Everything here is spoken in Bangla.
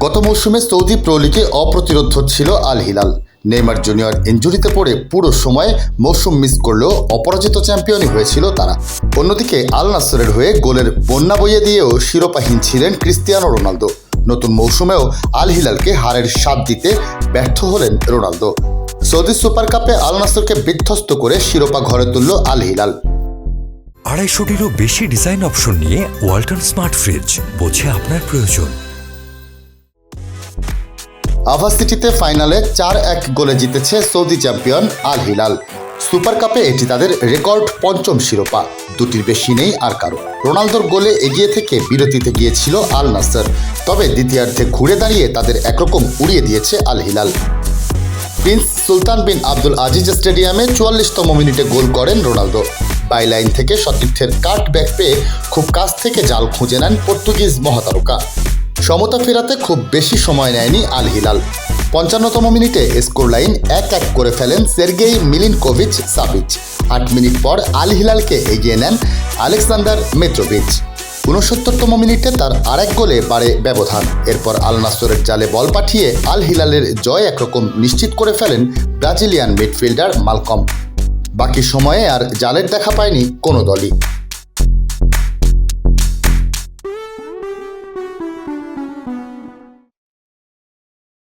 গত মৌসুমে সৌদি প্রো লিগে অপ্রতিরোধ্য ছিল আল হিলাল। নেইমার জুনিয়র ইনজুরিতে পড়ে পুরো সময় মৌসুম মিস করলেও অপরাজিত চ্যাম্পিয়নই হয়েছিল তারা। অন্যদিকে আল নাসরের হয়ে গোলের বন্যা বইয়ে দিয়েও শিরোপাহীন ছিলেন ক্রিস্টিয়ানো রোনালদো। নতুন মৌসুমেও আল হিলালকে হারের স্বাদ দিতে ব্যর্থ হলেন রোনালদো। সৌদি সুপার কাপে আল নাসরকে বিধ্বস্ত করে শিরোপা ঘরে তুলল আল হিলাল। 250টিরও বেশি ডিজাইন অপশন নিয়ে ওয়ালটন স্মার্ট ফ্রিজ, বোঝে আপনার প্রয়োজন। আভা সিটিতে ফাইনালে 4-1 গোলে জিতেছে Saudi champion Al Hilal. Super কাপে এটি তাদের রেকর্ড পঞ্চম শিরোপা, দুটির বেশি নেই আর কারো। রোনালদোর গোলে এগিয়ে থেকে বিরতিতে গিয়েছিল আল নাসর, তবে দ্বিতীয়ার্ধে ঘুরে দাঁড়িয়ে তাদের একরকম উড়িয়ে দিয়েছে আল হিলাল। প্রিন্স সুলতান বিন আব্দুল আজিজ স্টেডিয়ামে 44তম মিনিটে গোল করেন রোনালদো। বাইলাইন থেকে সতীর্থের কাট ব্যাক পেয়ে খুব কাছ থেকে জাল খুঁজে নেন পর্তুগিজ মহাতারকা। সমতা ফেরাতে খুব বেশি সময় নেয়নি আল হিলাল। 55তম মিনিটে স্কোর লাইন 1-1 করে ফেলেন সের্গেই মিলিনকোভিচ সাভিচ। 8 মিনিট পর আল হিলালকে এগিয়ে নেন আলেকসান্ডার মিত্রোভিচ। 69তম মিনিটে তার আরেক গোলে বাড়ে ব্যবধান। এরপর আল নাসরের জালে বল পাঠিয়ে আল হিলালের জয় একরকম নিশ্চিত করে ফেলেন ব্রাজিলিয়ান মিডফিল্ডার মালকম। বাকি সময়ে আর জালের দেখা পায়নি কোনো দলই।